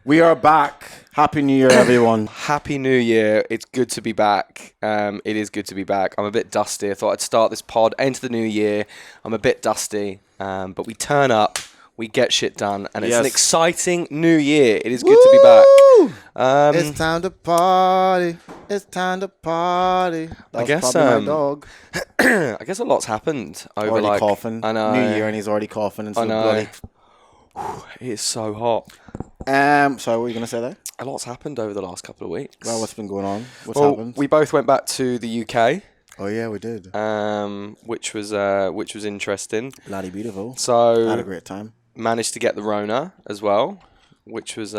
We are back. Happy New Year, everyone. Happy New Year. It's good to be back. It is good to be back. I'm a bit dusty. I thought I'd start this pod into the new year. I'm a bit dusty, but we turn up, we get shit done, and it's an exciting new year. It is good to be back. It's time to party. It's time to party. I guess my dog. I guess a lot's happened over Already coughing. I know. New Year and he's already coughing. And so bloody. It is so hot. Sorry, what were you going to say there? A lot's happened over the last couple of weeks. Well, what's been going on? What's happened? We both went back to the UK. Oh yeah, we did. Which was interesting. Bloody beautiful. So had a great time. Managed to get the Rona as well, which was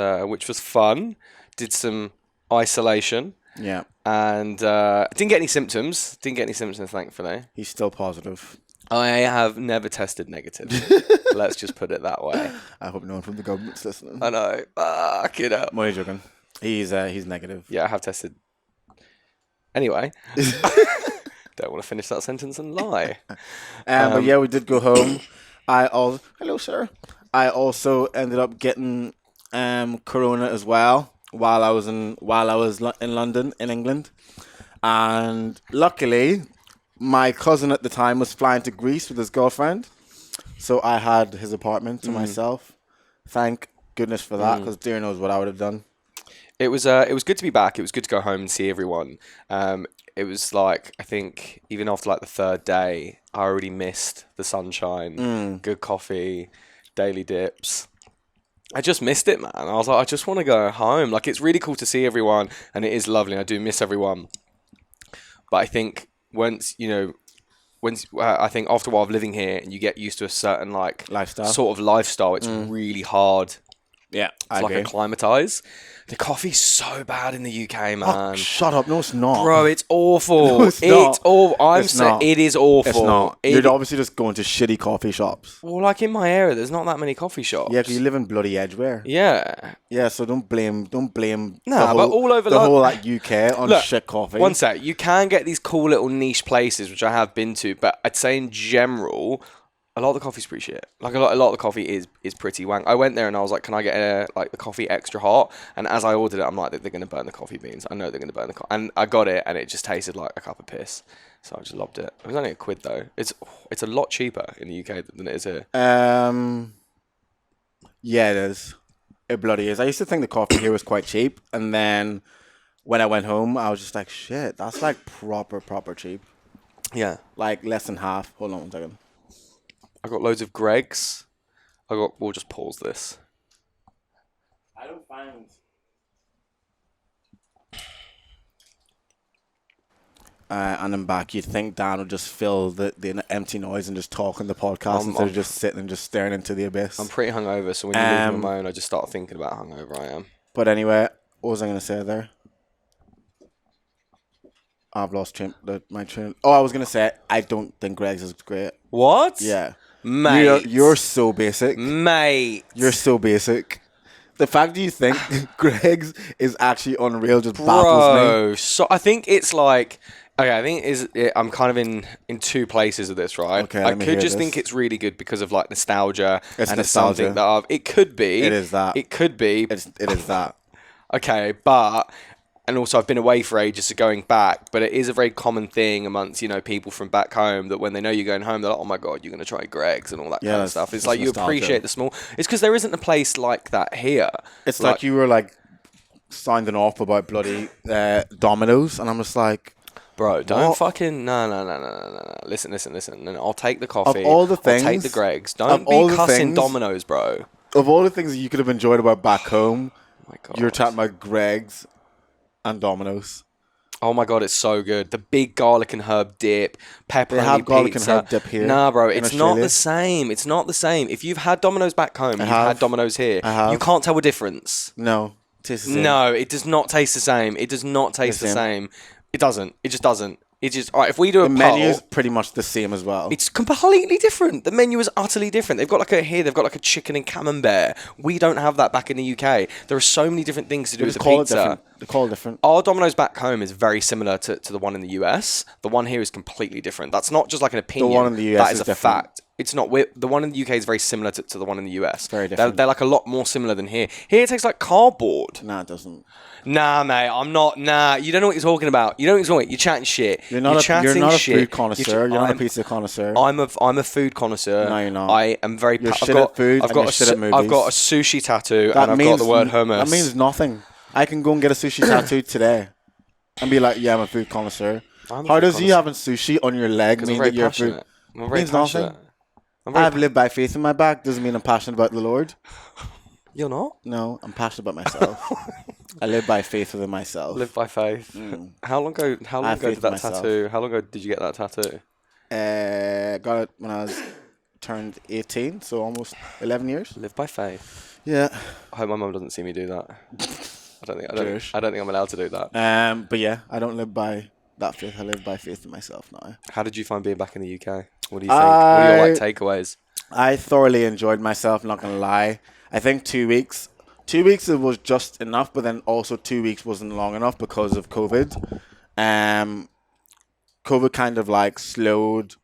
fun. Did some isolation. Yeah. And didn't get any symptoms. Thankfully. He's still positive. I have never tested negative. Let's just put it that way. I hope no one from the government's listening. I know. Fuck it up. I'm only joking. He's negative. Yeah, I have tested. Anyway. Don't want to finish that sentence and lie. But yeah, we did go home. Hello, sir. I also ended up getting corona as well while I was in London, in England, and luckily, my cousin at the time was flying to Greece with his girlfriend, so I had his apartment to myself. Thank goodness for that, because dear knows what I would have done. It was good to be back. It was good to go home and see everyone. It was like, I think even after like the third day, I already missed the sunshine, good coffee, daily dips. I just missed it, man. I was like, I just want to go home. Like, it's really cool to see everyone, and it is lovely. And I do miss everyone. But I think I think after a while of living here and you get used to a certain like lifestyle, it's really hard. Yeah, I agree. Acclimatize. The coffee's so bad in the UK, man. Oh, shut up! No, it's not, bro. It's awful. No, it's not. I'm saying it is awful. It's not. You're obviously just going to shitty coffee shops. Well, like in my area, there's not that many coffee shops. Yeah, because you live in bloody Edgware. Yeah. Yeah, so don't blame. Nah, but all over the whole like UK on shit coffee. One sec, you can get these cool little niche places, which I have been to, but I'd say in general, a lot of the coffee's pretty shit. Like a lot of the coffee is pretty wank. I went there and I was like, can I get the coffee extra hot? And as I ordered it, I'm like, they're going to burn the coffee beans. I know they're going to burn the coffee. And I got it and it just tasted like a cup of piss. So I just loved it. It was only £1 though. It's a lot cheaper in the UK than it is here. Yeah, it is. It bloody is. I used to think the coffee here was quite cheap. And then when I went home, I was just like, shit, that's like proper cheap. Yeah. Like less than half. Hold on one second. I got loads of Greg's. We'll just pause this. I don't find. And I'm back. You'd think Dan would just fill the empty noise and just talk on the podcast instead of just sitting and just staring into the abyss. I'm pretty hungover, so when you leave me on my own, I just start thinking about how hungover I am. But anyway, what was I going to say there? I've lost my train. Oh, I was going to say, I don't think Greg's is great. What? Yeah. Mate. You're so basic. Mate. You're so basic. The fact that you think Greg's is actually unreal just baffles me. So I think it's like... Okay, I think I'm kind of in two places of this, right? Okay, I could just think it's really good because of like nostalgia. It's nostalgia. It's something that it could be. It is that. It could be. It is that. Okay, but... And also, I've been away for ages, so going back. But it is a very common thing amongst, people from back home that when they know you're going home, they're like, oh my God, you're going to try Greg's and all that kind of stuff. It's like nostalgia. You appreciate the small... It's because there isn't a place like that here. It's like you were like sounding off about bloody Domino's, and I'm just like... Bro, don't fucking... No. Listen. No, I'll take the coffee. Of all the things... I'll take the Greg's. Don't be cussing Domino's, bro. Of all the things that you could have enjoyed about back home, oh my God. You're chatting about Greg's and Domino's. Oh my God, it's so good. The big garlic and herb dip, pepperoni They have garlic pizza. and herb dip here. Nah, bro, it's Australia. not the same. It's not the same. If you've had Domino's back home, you've had Domino's here. You can't tell a difference. No, it tastes the same. No, it does not taste the same. It does not taste the same. It doesn't. It just doesn't. It's just, all right, if we do a poll... The menu is pretty much the same as well. It's completely different. The menu is utterly different. They've got they've got like a chicken and camembert. We don't have that back in the UK. There are so many different things to do with the pizza. They call it different. Our Domino's back home is very similar to the one in the US. The one here is completely different. That's not just like an opinion. The one in the US that is a different. fact. It's not. The one in the UK is very similar to the one in the US. Very different. They're like a lot more similar than here. Here it tastes like cardboard. Nah, it doesn't. Nah, mate, I'm not. Nah, you don't know what you're talking about. You don't know what you're talking about. You're chatting shit. You're not chatting a shit. food connoisseur. You're not a pizza connoisseur. I'm a food connoisseur. No, you're not. I am very. You're shit at food and you're shit at movies. I've got a sushi tattoo and I've got the word hummus. That means nothing. I can go and get a sushi tattoo today and be like, yeah, I'm a food connoisseur. How does you having sushi on your leg mean that you're a food? I'm very means passionate. nothing. I've lived by faith in my back. Doesn't mean I'm passionate about the Lord. You're not? No, I'm passionate about myself. I live by faith within myself. Live by faith. How long ago did that tattoo? How long ago did you get that tattoo? Got it when I was turned 18, so almost 11 years. Live by faith. Yeah. I hope my mum doesn't see me do that. I don't think I'm allowed to do that. But yeah, I don't live by that faith. I live by faith in myself now. How did you find being back in the UK? What do you think? What are your takeaways? I thoroughly enjoyed myself, not gonna lie. I think 2 weeks it was just enough, but then also 2 weeks wasn't long enough because of COVID. COVID kind of like slowed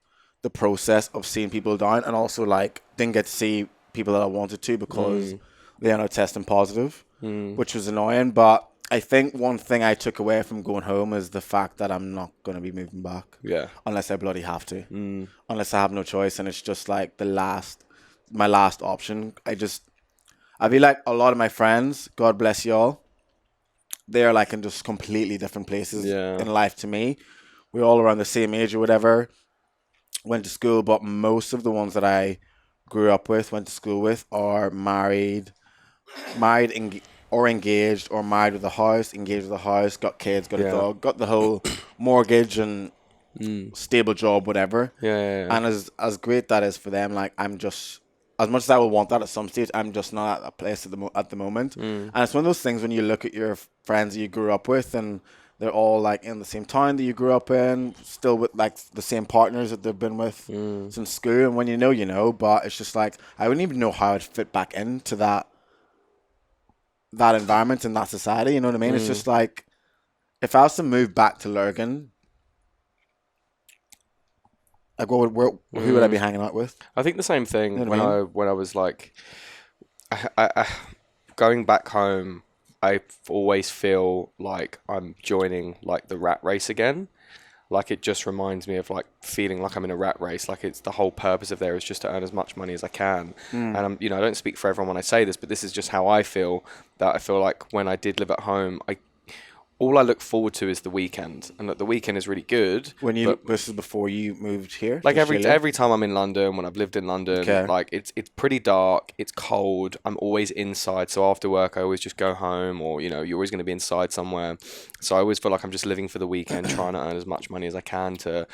the process of seeing people down, and also like didn't get to see people that I wanted to because they are now testing positive, which was annoying. But I think one thing I took away from going home is the fact that I'm not going to be moving back. Yeah. Unless I bloody have to. Unless I have no choice, and it's just like my last option. I feel like a lot of my friends, God bless y'all, they are like in just completely different places in life to me. We're all around the same age or whatever, went to school, but most of the ones that I grew up with, went to school with, are married or engaged, or married with a house, engaged with a house, got kids, got a dog, got the whole mortgage and stable job, whatever. Yeah. And as great that is for them, like I'm just, as much as I would want that at some stage, I'm just not at that place at the moment. And it's one of those things when you look at your friends that you grew up with, and they're all like in the same town that you grew up in, still with like the same partners that they've been with since school. And when you know, but it's just like I wouldn't even know how I'd fit back into that environment and that society. You know what I mean? It's just like if I was to move back to Lurgan, like who would I be hanging out with? I think the same thing. You know when I was like, I going back home, I always feel like I'm joining like the rat race again. Like it just reminds me of like feeling like I'm in a rat race. Like it's the whole purpose of there is just to earn as much money as I can. And I don't speak for everyone when I say this, but this is just how I feel. That I feel like when I did live at home, all I look forward to is the weekend, and that the weekend is really good. This is before you moved here. Like every time I'm in London, when I've lived in London, like it's pretty dark, it's cold. I'm always inside, so after work I always just go home, or you're always going to be inside somewhere. So I always feel like I'm just living for the weekend, trying to earn as much money as I can to,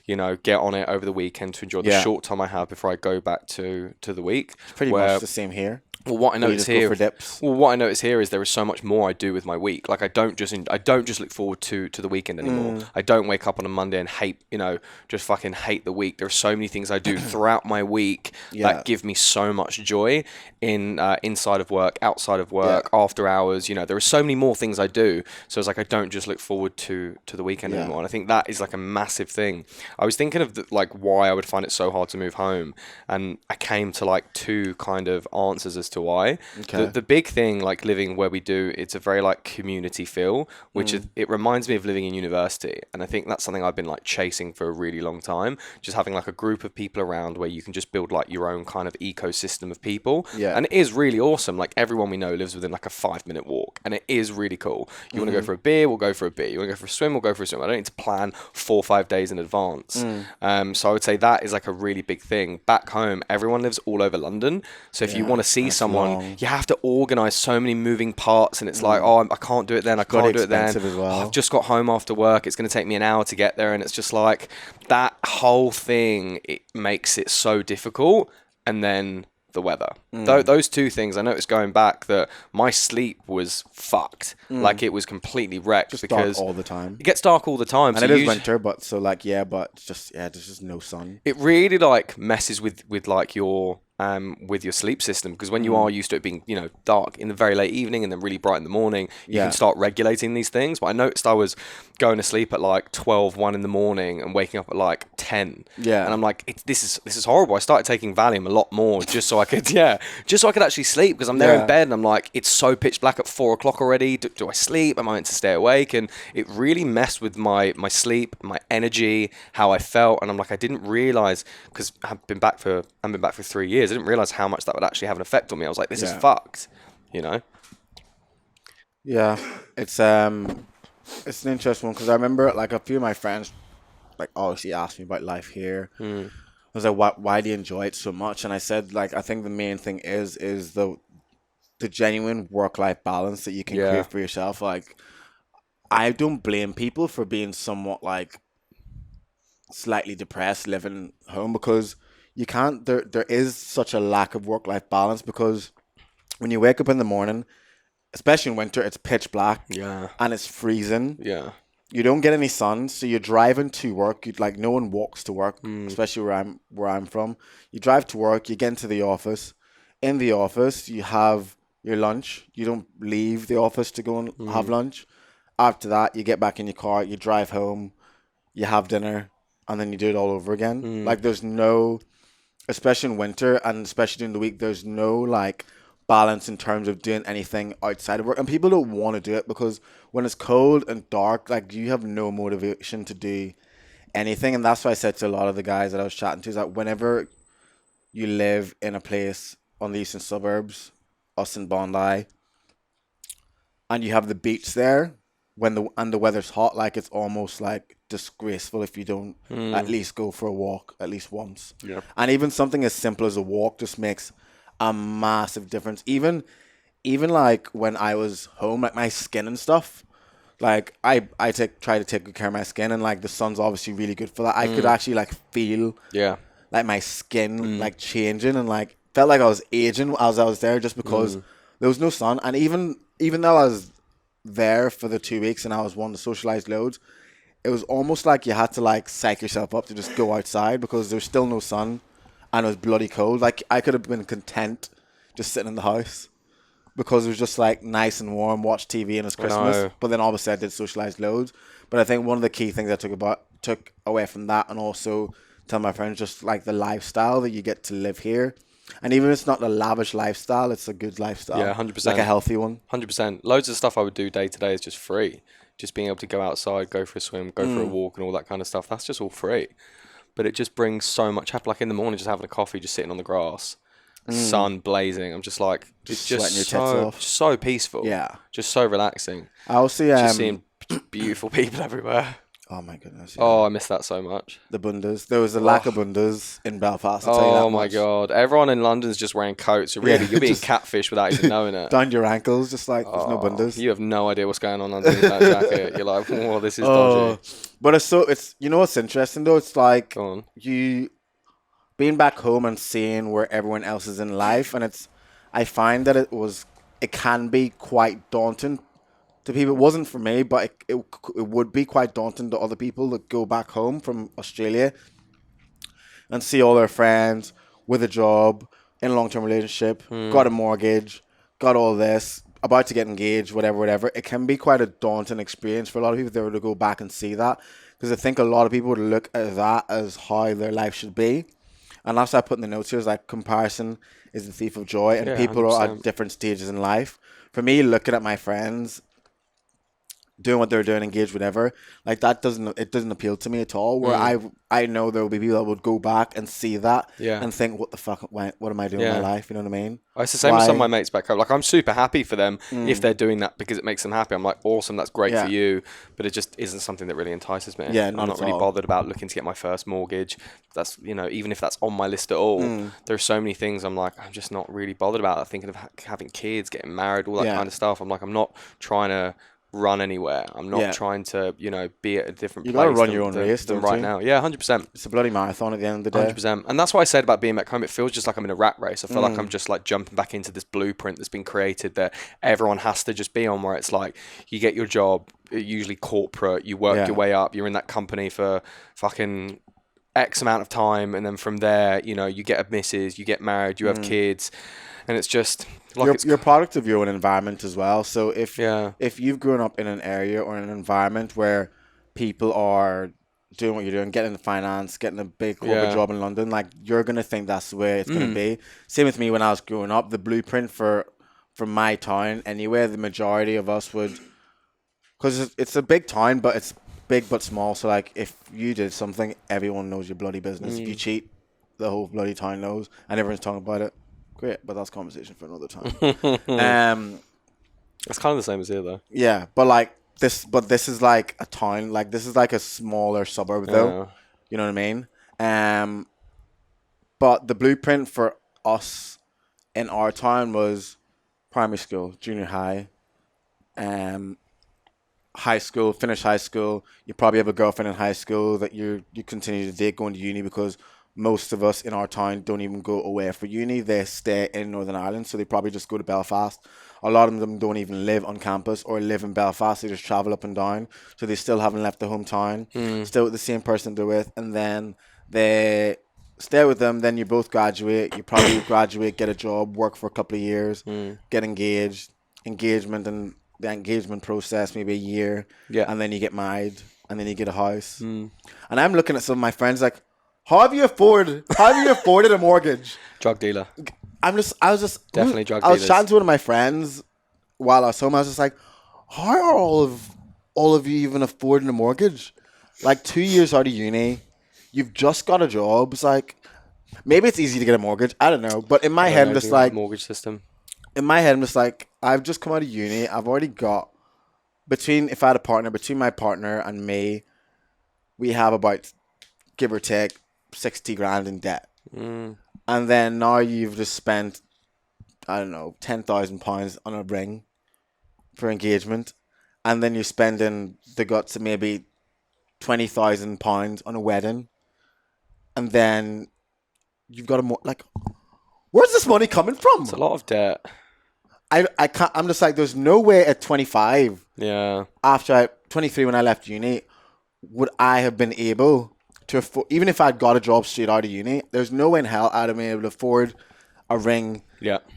get on it over the weekend to enjoy the short time I have before I go back to the week. It's pretty much the same here. Well, what I notice here is there is so much more I do with my week. Like I don't just look forward to the weekend anymore. I don't wake up on a Monday and just fucking hate the week. There are so many things I do throughout my week that give me so much joy inside of work, outside of work, after hours. There are so many more things I do. So it's like I don't just look forward to the weekend anymore. And I think that is like a massive thing. I was thinking of why I would find it so hard to move home, and I came to like two kind of answers as to why. The big thing, like living where we do, it's a very like community feel, which it reminds me of living in university, and I think that's something I've been like chasing for a really long time, just having like a group of people around where you can just build like your own kind of ecosystem of people. And it is really awesome. Like everyone we know lives within like a 5-minute walk, and it is really cool. You want to go for a beer, we'll go for a beer. You want to go for a swim, we'll go for a swim. I don't need to plan 4 or 5 days in advance. So I would say that is like a really big thing. Back home, everyone lives all over London, so if you want to see someone, you have to organise so many moving parts, and it's like, I can't do it then, I can't do it then. As well. I've just got home after work, it's going to take me an hour to get there, and it's just like that whole thing, it makes it so difficult. And then the weather. Those two things, I noticed going back that my sleep was fucked. Like it was completely wrecked because dark all the time. It gets dark all the time. And it is winter, but there's just no sun. It really like messes with like your with your sleep system, because when you are used to it being, dark in the very late evening and then really bright in the morning, you can start regulating these things. But I noticed I was going to sleep at like 12, 1 in the morning and waking up at like 10. Yeah. And I'm like, this is horrible. I started taking Valium a lot more just so I could, just so I could actually sleep, because I'm there in bed and I'm like, it's so pitch black at 4 o'clock already. Do I sleep? Am I meant to stay awake? And it really messed with my sleep, my energy, how I felt. And I'm like, I didn't realize, because I've been back for 3 years. I didn't realize how much that would actually have an effect on me. I was like, this is fucked, Yeah, it's an interesting one, because I remember like a few of my friends like obviously asked me about life here. I was like, why do you enjoy it so much? And I said, like, I think the main thing is the genuine work-life balance that you can create for yourself. Like, I don't blame people for being somewhat like slightly depressed living home, because you can't. There is such a lack of work-life balance, because when you wake up in the morning, especially in winter, it's pitch black. Yeah. And it's freezing. Yeah. You don't get any sun, so you're driving to work. Like, no one walks to work, especially where I'm from. You drive to work, you get into the office. In the office, you have your lunch. You don't leave the office to go and have lunch. After that, you get back in your car, you drive home, you have dinner, and then you do it all over again. Like, there's no, especially in winter and especially during the week, there's no like balance in terms of doing anything outside of work. And people don't want to do it, because when it's cold and dark, like, you have no motivation to do anything. And that's why I said to a lot of the guys that I was chatting to, is that whenever you live in a place on the eastern suburbs, us in Bondi, and you have the beach there, when the weather's hot, like, it's almost like disgraceful if you don't at least go for a walk at least once. Yeah. And even something as simple as a walk just makes a massive difference. Even like when I was home, like my skin and stuff, like I try to take good care of my skin, and like the sun's obviously really good for that. I could actually like feel like my skin like changing, and like felt like I was aging as I was there, just because there was no sun. And even though I was there for the 2 weeks and I was wanting to socialize loads, it was almost like you had to like psych yourself up to just go outside, because there's still no sun and it was bloody cold. Like, I could have been content just sitting in the house, because it was just like nice and warm, watch TV, and it's Christmas. But then obviously I did socialize loads. But I think one of the key things I took away from that, and also tell my friends, just like the lifestyle that you get to live here. And even if it's not a lavish lifestyle, it's a good lifestyle. Yeah, 100%. Like a healthy one. 100%. Loads of stuff I would do day to day is just free. Just being able to go outside, go for a swim, go for a walk, and all that kind of stuff. That's just all free. But it just brings so much happiness. Like in the morning, just having a coffee, just sitting on the grass, sun blazing. I'm just like, it's just so peaceful. Yeah. Just so relaxing. I also just seeing beautiful people everywhere. Oh my goodness. Yeah. Oh, I miss that so much. The bundas. There was a lack of bundas in Belfast. I'll tell you that Oh my much. God. Everyone in London's just wearing coats. So really, you're being catfished without even knowing it. Down your ankles, just like there's no bundas. You have no idea what's going on underneath that jacket. You're like, oh, this is dodgy. But it's you know what's interesting though? It's like Go on. you being back home and seeing where everyone else is in life, and I find that it can be quite daunting to people. It wasn't for me, but it would be quite daunting to other people that go back home from Australia and see all their friends with a job, in a long-term relationship, got a mortgage, got all this, about to get engaged, whatever. It can be quite a daunting experience for a lot of people if they were to go back and see that, because I think a lot of people would look at that as how their life should be. And that's what I put in the notes here, is like comparison is the thief of joy, and people 100%. are at different stages in life. For me, looking at my friends doing what they're doing, engaged, whatever, like that doesn't appeal to me at all. Where I know there will be people that would go back and see that and think, what the fuck, what am I doing in my life? You know what I mean? It's the same with some of my mates back home. Like, I'm super happy for them if they're doing that because it makes them happy. I'm like, awesome, that's great for you, but it just isn't something that really entices me. Yeah, I'm not really bothered about looking to get my first mortgage. That's, even if that's on my list at all, there are so many things I'm like, I'm just not really bothered about. Thinking of having kids, getting married, all that kind of stuff. I'm like, I'm not trying to run anywhere. I'm not trying to, be at a different place. You gotta run your own race, than don't right you? now. Yeah, 100%. It's a bloody marathon at the end of the day. 100%. And that's what I said about being back home. It feels just like I'm in a rat race. I feel like I'm just like jumping back into this blueprint that's been created that everyone has to just be on, where it's like you get your job, usually corporate, you work your way up, you're in that company for fucking X amount of time, and then from there, you know, you get a missus, you get married, you have kids, and it's just like you're a product of your own environment as well. So yeah, if you've grown up in an area or in an environment where people are doing what you're doing, getting the finance, getting a big corporate yeah, job in London, like you're gonna think that's the way it's gonna be. Same with me when I was growing up. The blueprint for my town anyway, the majority of us would, because it's a big town, but it's big but small. So like if you did something, everyone knows your bloody business. If you cheat, the whole bloody town knows, and everyone's talking about it. Great, but that's conversation for another time. it's kind of the same as here though. Yeah, but this is like a town, like this is like a smaller suburb though. Yeah. You know what I mean? But the blueprint for us in our town was primary school, junior high, high school, finish high school. You probably have a girlfriend in high school that you continue to date going to uni, because most of us in our town don't even go away for uni. They stay in Northern Ireland, so they probably just go to Belfast. A lot of them don't even live on campus or live in Belfast. They just travel up and down, so they still haven't left the hometown. Still with the same person they're with, and then they stay with them. Then you both graduate. You probably graduate, get a job, work for a couple of years, get engaged. Engagement and the engagement process maybe a year, and then you get married, and then you get a house. And I'm looking at some of my friends like, how have you afforded a mortgage? Drug dealer. I was just Definitely drug I was dealers. chatting to one of my friends while I was home. I was just like, how are all of you even affording a mortgage? Like 2 years out of uni, you've just got a job. It's like, maybe it's easy to get a mortgage. I don't know. But in my head, I'm just like, mortgage system. I've just come out of uni. I've already got, if I had a partner, between my partner and me, we have about, give or take, 60 grand in debt. And then now you've just spent, I don't know, £10,000 on a ring for engagement. And then you're spending the guts of maybe £20,000 on a wedding. And then you've got where's this money coming from? It's a lot of debt. I can't, I'm just like, there's no way at 25, Yeah. 23 when I left uni, would I have been able to afford, even if I'd got a job straight out of uni, there's no way in hell I'd have been able to afford a ring,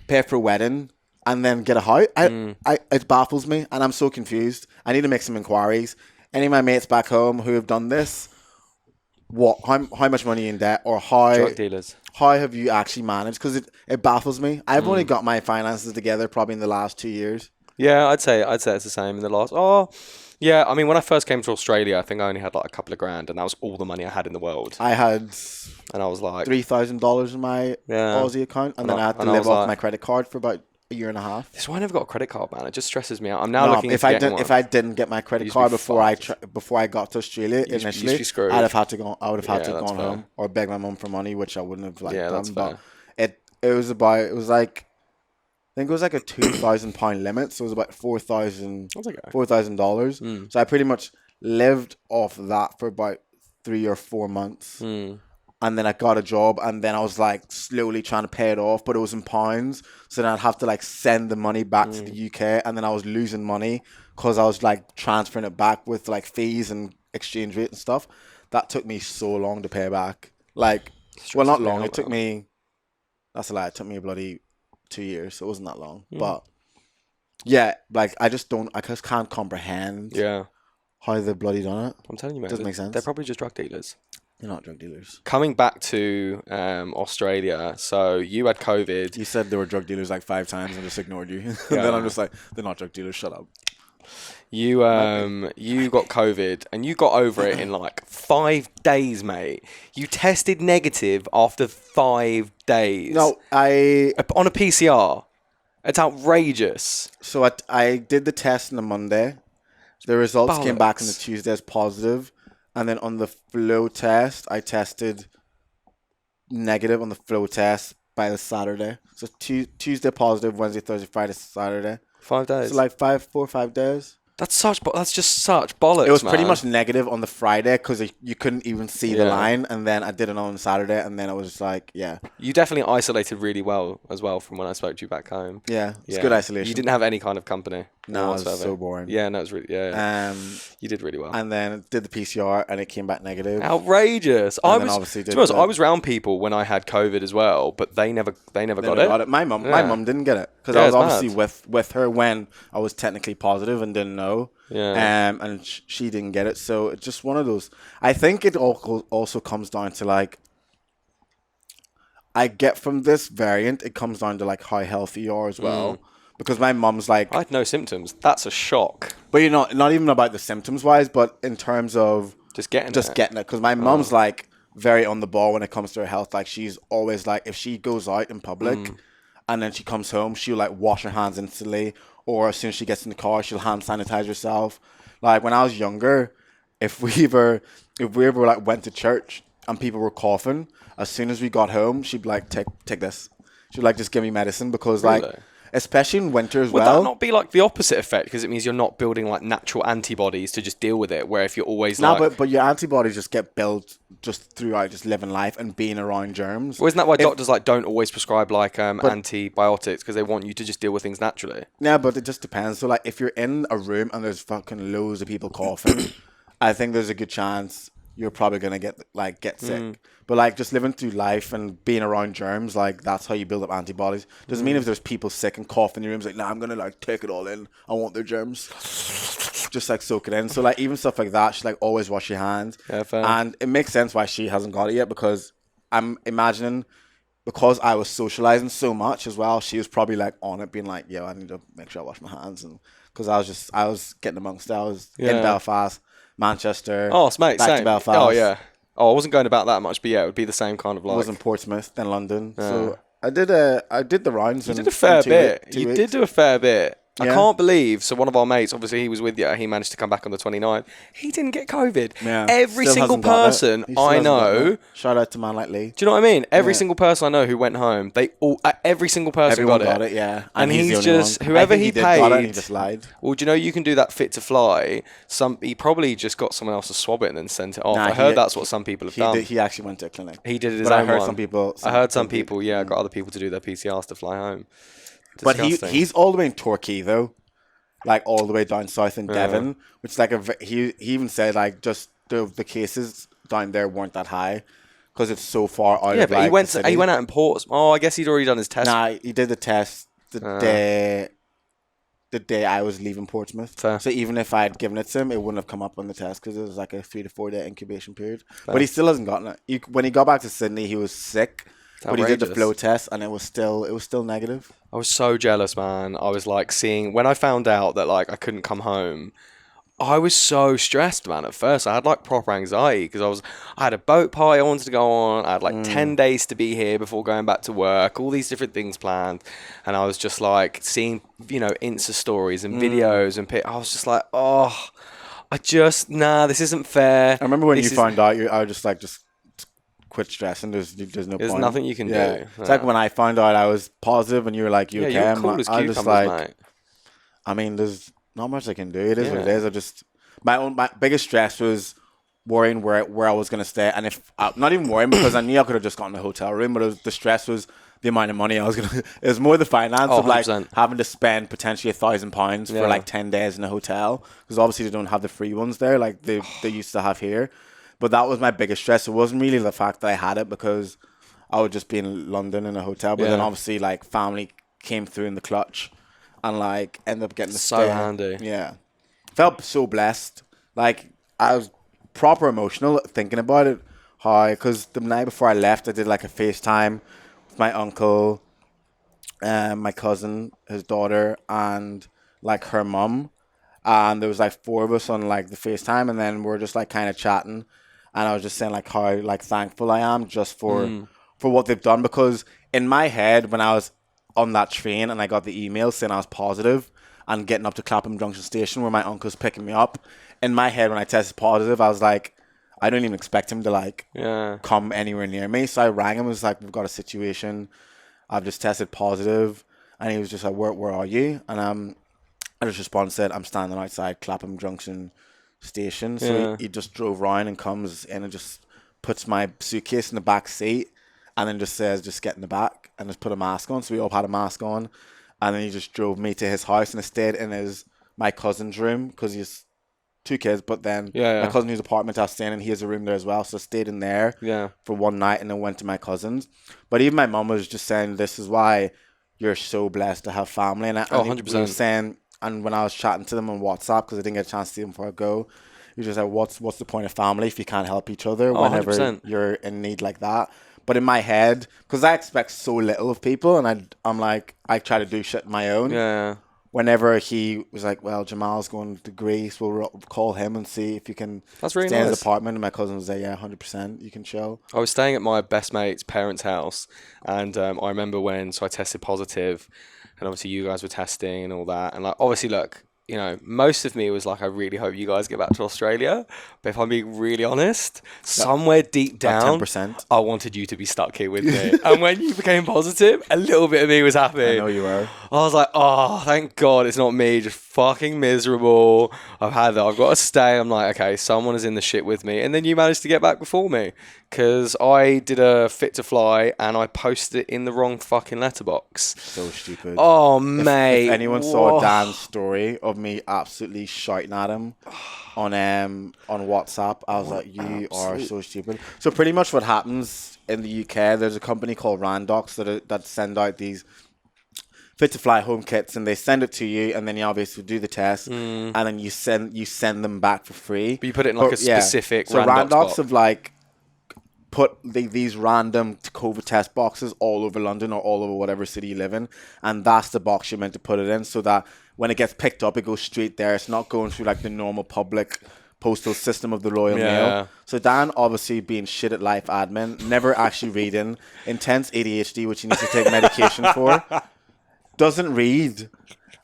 pay for a wedding, and then get a house. It baffles me, and I'm so confused. I need to make some inquiries. Any of my mates back home who have done this, how much money in debt, or Drug dealers. how have you actually managed? Because it baffles me. I've only got my finances together probably in the last 2 years. Yeah, I'd say it's the same in the last. Oh, yeah. I mean, when I first came to Australia, I think I only had like a couple of grand, and that was all the money I had in the world. I had, and I was like $3,000 in my Aussie account, and then I had to live off my credit card for about a year and a half. This is why I never got a credit card, man. It just stresses me out. I'm now looking. If I didn't get my credit card before I got to Australia initially, I'd have had to go. I would have had to go home or beg my mum for money, which I wouldn't have done. That's fair. But it was like, I think it was like a £2,000 limit, so it was about $4,000. So I pretty much lived off that for about 3 or 4 months. And then I got a job, and then I was like slowly trying to pay it off, but it was in pounds. So then I'd have to like send the money back to the UK, and then I was losing money because I was like transferring it back with like fees and exchange rate and stuff. That took me so long to pay back. Like, well, not long. It took me, that's a lie. It took me a bloody 2 years. So it wasn't that long. But yeah, like I just can't comprehend how they've bloody done it. I'm telling you, man. Doesn't make sense. They're probably just drug dealers. They're not drug dealers. Coming back to Australia, so you had COVID. You said there were drug dealers like 5 times and just ignored you. And then I'm just like, they're not drug dealers, shut up. You got COVID and you got over it in like 5 days, mate. You tested negative after 5 days. No, on a PCR. It's outrageous. So I did the test on the Monday. The results came back on the Tuesday as positive. And then on the flow test, I tested negative on the flow test by the Saturday. So Tuesday positive, Wednesday, Thursday, Friday, Saturday. 5 days. So like 4 or 5 days. That's just such bollocks, It was pretty man. much negative on the Friday because you couldn't even see the Yeah. line, and then I did it on Saturday, and then it was just like, yeah, You definitely isolated really well as well from when I spoke to you back home. yeah, it's Yeah. good isolation. You didn't have any kind of company. No, it was whatsoever. so boring. Yeah, no, it was really yeah. Um, You did really well. and then did the PCR, and it came back negative. Outrageous! And I then was, obviously to did be honest, the- I was around people when I had COVID as well, but they never got it. My mum Yeah. didn't get it because Yeah, I was it's obviously mad. with her when I was technically positive and didn't know. Yeah. And she didn't get it, so it's just one of those. I think it also comes down to like, I get from this variant, it comes down to like how healthy you are as well. Because my mum's like, I had no symptoms. That's a shock. but you know, not even about the symptoms wise, but in terms of Just getting just it. getting it. Because my mum's like very on the ball when it comes to her health. Like she's always like, if she goes out in public and then she comes home, she'll like wash her hands instantly, or as soon as she gets in the car, she'll hand sanitize herself. Like when I was younger, if we ever like went to church and people were coughing, as soon as we got home, she'd be like, take this. She'd like just give me medicine because like, Really? especially in winter as Would well. that not be like the opposite effect? Because it means you're not building like natural antibodies to just deal with it. Where if you're always No, like, but your antibodies just get built just throughout just living life and being around germs. well, isn't that why doctors like don't always prescribe like antibiotics because they want you to just deal with things naturally? Yeah, but it just depends. So like, if you're in a room and there's fucking loads of people coughing, I think there's a good chance you're probably gonna get sick. But like just living through life and being around germs, like that's how you build up antibodies. Doesn't mean if there's people sick and cough in your rooms, like, nah, I'm gonna like take it all in. I want their germs. Just like soak it in. So like even stuff like that, she's like always wash your hands. Yeah, fair. And it makes sense why she hasn't got it yet because I'm imagining because I was socializing so much as well, she was probably like on it, being like, "Yo, I need to make sure I wash my hands," and because I was getting amongst it. I was in Yeah. Belfast, Manchester. Oh, mate, back same. to Belfast. Oh yeah. Oh, I wasn't going about that much, but yeah, it would be the same kind of I like. was in Portsmouth, then London. So I did the rounds. You in, did a fair in 2 bit. weeks, 2 You weeks. did do a fair bit. I Yeah. can't believe. So one of our mates, obviously he was with you. He managed to come back on the 29th. He didn't get COVID. Yeah. Every Still single hasn't got it. person He still I hasn't got know. it. Shout out to man like Lee. Do you know what I mean? Every Yeah. single person I know who went home, they all, every single person Everyone got it. yeah. And he's the he's only just one. whoever I think he did got it and he paid. just lied. Well, do you know you can do that fit to fly? He probably just got someone else to swab it and then sent it off. Nah, I heard that's what some people have done. He actually went to a clinic. He did it his But own I heard one. some people. I heard some people, yeah, got other people to do their PCRs to fly home. But Disgusting. he's all the way in Torquay though, like all the way down south in Devon, which is like he even said like just the cases down there weren't that high because it's so far out. Yeah, of, but like, he went the city. he went out in Portsmouth. Oh, I guess he'd already done his test. Nah, he did the test the day I was leaving Portsmouth. Fair. So even if I had given it to him, it wouldn't have come up on the test because it was like a 3 to 4 day incubation period. But he still hasn't gotten it. When he got back to Sydney, he was sick. But he did the outrageous. flow test and it was still negative. I was so jealous, man. I was like seeing when I found out that like I couldn't come home. I was so stressed, man. At first, I had like proper anxiety because I had a boat party I wanted to go on. I had like 10 days to be here before going back to work. All these different things planned, and I was just like seeing, Insta stories and videos and I was just like, oh, this isn't fair. I remember when This you is- found out, I was just like, just quit stressing. There's no There's point. nothing you can do. It's like when I found out I was positive and you were like, you Yeah, okay? you're I'm cool like- as I was just cucumbers, like, mate. I mean, there's not much I can do. It is what it Yeah. is. I just my biggest stress was worrying where I was gonna stay, and if not even worrying because I knew I could have just gotten a hotel room, but the stress was the amount of money I was gonna. It was more the finance Oh, of like 100%. having to spend potentially £1,000 Yeah. for like 10 days in a hotel because obviously they don't have the free ones there like they used to have here. But that was my biggest stress. It wasn't really the fact that I had it because I would just be in London in a hotel, but then Yeah. obviously like family came through in the clutch and like ended up getting the So stay. handy. Yeah. Felt so blessed. Like I was proper emotional thinking about it. How, because the night before I left, I did like a FaceTime with my uncle, my cousin, his daughter, and like her mum. And there was like 4 of us on like the FaceTime, and then we're just like kind of chatting. And I was just saying like how like thankful I am just for what they've done, because in my head when I was on that train and I got the email saying I was positive and getting up to Clapham Junction Station where my uncle's picking me up, in my head when I tested positive, I was like, I don't even expect him to like come anywhere near me. So I rang him and was like, we've got a situation. I've just tested positive. And he was just like, where are you? And I just responded, said, I'm standing outside Clapham Junction station. So Yeah. he just drove round and comes in and just puts my suitcase in the back seat and then just says, just get in the back and just put a mask on. So we all had a mask on. And then he just drove me to his house and I stayed in my cousin's room because he's two kids. But then Yeah, my yeah. cousin whose apartment I was staying in, he has a room there as well. So I stayed in there Yeah. for one night and then went to my cousin's. But even my mum was just saying, this is why you're so blessed to have family. And, Oh, we were 100%. saying, and when I was chatting to them on WhatsApp, because I didn't get a chance to see them before I go, he was just like, what's the point of family if you can't help each other Oh, whenever 100%. you're in need like that? But in my head, because I expect so little of people, and I'm like, I try to do shit on my own. Yeah. Whenever he was like, well, Jamal's going to Greece, we'll call him and see if you can That's really stay in his nice. apartment. And my cousin was like, yeah, 100%, you can chill. I was staying at my best mate's parents' house, and I remember so I tested positive, and obviously you guys were testing and all that, and like obviously look, most of me was like, I really hope you guys get back to Australia, but if I'm being really honest, somewhere deep Like down, 10%. I wanted you to be stuck here with me, and when you became positive, a little bit of me was happy. I know you were. I was like, oh, thank God it's not me, just fucking miserable. I've got to stay. I'm like, okay, someone is in the shit with me. And then you managed to get back before me because I did a fit to fly and I posted it in the wrong fucking letterbox. So stupid. Oh, If mate. anyone saw Dan's story of me absolutely shouting at him on WhatsApp, I was like, you are so stupid. So pretty much what happens in the UK, there's a company called Randox that send out these fit to fly home kits, and they send it to you, and then you obviously do the test, and then you send them back for free. But you put it in like a specific So Randox Randox box. have like put these random COVID test boxes all over London or all over whatever city you live in, and that's the box you're meant to put it in, so that when it gets picked up, it goes straight there. It's not going through like the normal public postal system of the Royal Mail. So Dan, obviously being shit at life admin, never actually reading, intense ADHD, which he needs to take medication for, doesn't read,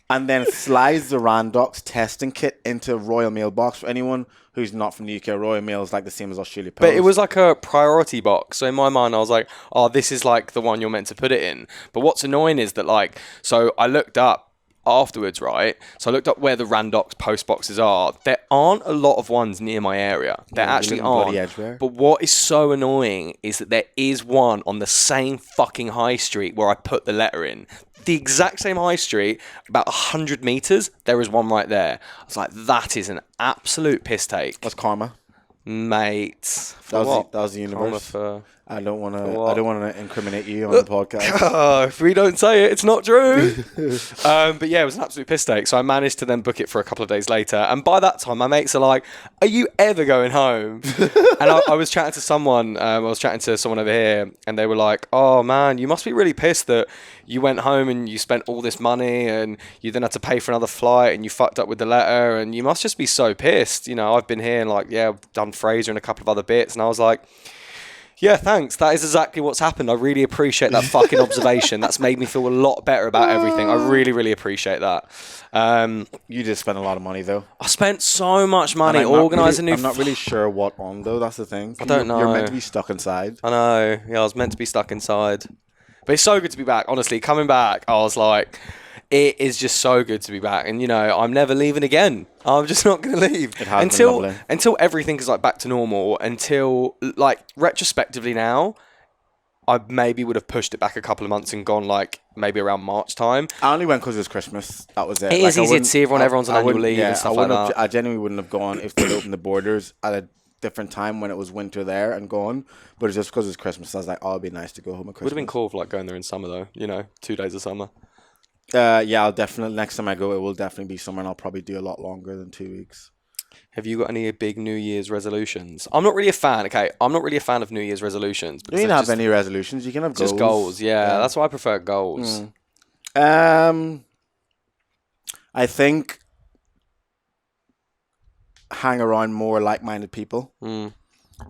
and then slides the Randox testing kit into a Royal Mail box. For anyone who's not from the UK, Royal Mail is like the same as Australia Post. But it was like a priority box. So in my mind, I was like, oh, this is like the one you're meant to put it in. But what's annoying is that like, so I looked up afterwards, right? So I looked up where the Randox post boxes are. There aren't a lot of ones near my area. There actually aren't. But what is so annoying is that there is one on the same fucking high street where I put the letter in. The exact same high street, about 100 meters, there is one right there. I was like, that is an absolute piss take. That's karma. Mate. That was the universe. I don't want to incriminate you on the podcast. If we don't say it, it's not true. But yeah, it was an absolute piss take. So I managed to then book it for a couple of days later. And by that time, my mates are like, "Are you ever going home?" And I was chatting to someone. I was chatting to someone over here, and they were like, "Oh man, you must be really pissed that you went home and you spent all this money, and you then had to pay for another flight, and you fucked up with the letter, and you must just be so pissed." I've been here and like, yeah, I've done Fraser and a couple of other bits, and I was like, yeah, thanks. That is exactly what's happened. I really appreciate that fucking observation. That's made me feel a lot better about everything. I really, really appreciate that. You did spend a lot of money, though. I spent so much money organising I'm not really sure what on, though. That's the thing. I don't know. You're meant to be stuck inside. I know. Yeah, I was meant to be stuck inside. But it's so good to be back. Honestly, coming back, I was like, it is just so good to be back. And, I'm never leaving again. I'm just not going to leave. It has been lovely. Until everything is like back to normal, until like retrospectively now, I maybe would have pushed it back a couple of months and gone like maybe around March time. I only went because it was Christmas. That was it. It is easier to see everyone. Everyone's on annual leave and stuff like that. I genuinely wouldn't have gone if they'd opened the borders at a different time when it was winter there and gone. But it's just because it's Christmas. I was like, oh, it'd be nice to go home at Christmas. Would have been cool for like going there in summer though. 2 days of summer. Yeah, I'll definitely. Next time I go, it will definitely be summer, and I'll probably do a lot longer than 2 weeks. Have you got any big New Year's resolutions? I'm not really a fan. Okay, I'm not really a fan of New Year's resolutions. You don't have any resolutions. You can have goals. Just goals. Yeah, that's why I prefer goals. I think hang around more like-minded people.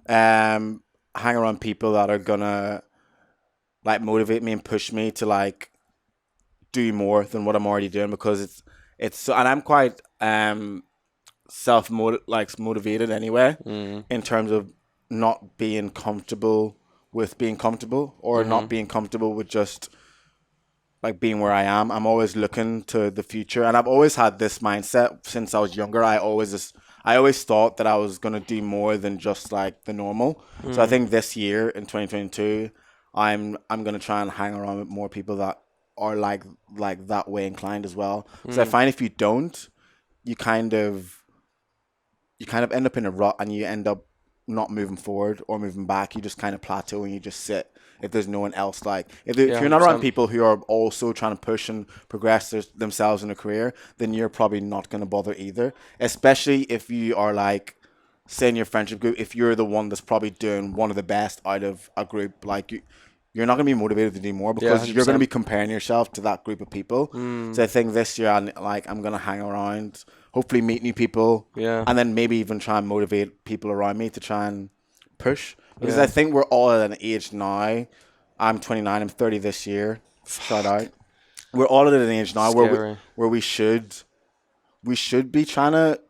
Hang around people that are gonna like motivate me and push me to like do more than what I'm already doing, because it's so, and I'm quite motivated anyway, in terms of not being comfortable with being comfortable, or not being comfortable with just like being where I am. I'm always looking to the future, and I've always had this mindset since I was younger. I always thought that I was gonna do more than just like the normal. So I think this year in 2022, I'm gonna try and hang around with more people that are like that way inclined as well. So I find if you don't, you kind of end up in a rut, and you end up not moving forward or moving back. You just kind of plateau and you just sit. If there's no one else, like if you're not around people who are also trying to push and progress themselves in a career, then you're probably not going to bother either. Especially if you are like, say in your friendship group, if you're the one that's probably doing one of the best out of a group, like you're not going to be motivated to do more because you're going to be comparing yourself to that group of people. So I think this year, I'm going to hang around, hopefully meet new people, and then maybe even try and motivate people around me to try and push. Because I think we're all at an age now. I'm 29. I'm 30 this year. Shout out. We're all at an age now where we should be trying to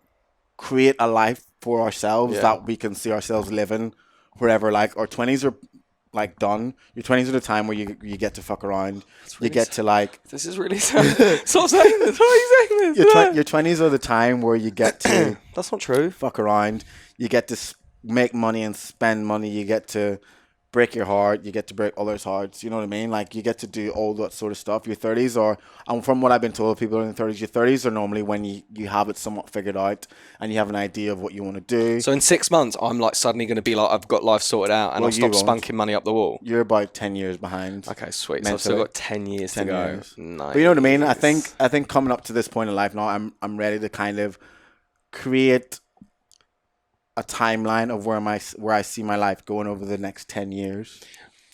create a life for ourselves that we can see ourselves living wherever. Like our 20s are like done. Your 20s are the time where you get to fuck around. Really, you get to like. This is really sad. Stop saying this. Why are you saying this? Your 20s are the time where you get to. That's not true. Fuck around. You get to make money and spend money. You get to break your heart. You get to break others' hearts. You know what I mean? Like you get to do all that sort of stuff. Your 30s are, and from what I've been told, people in their 30s, your 30s are normally when you have it somewhat figured out and you have an idea of what you want to do. So in 6 months, I'm like suddenly going to be like, I've got life sorted out, and I'll stop spunking money up the wall. You're about 10 years behind. Okay, sweet. Mentally. So I've still got 10 years to go. Years. Nice. But you know what I mean? I think coming up to this point in life now, I'm ready to kind of create a timeline of where I see my life going over the next 10 years.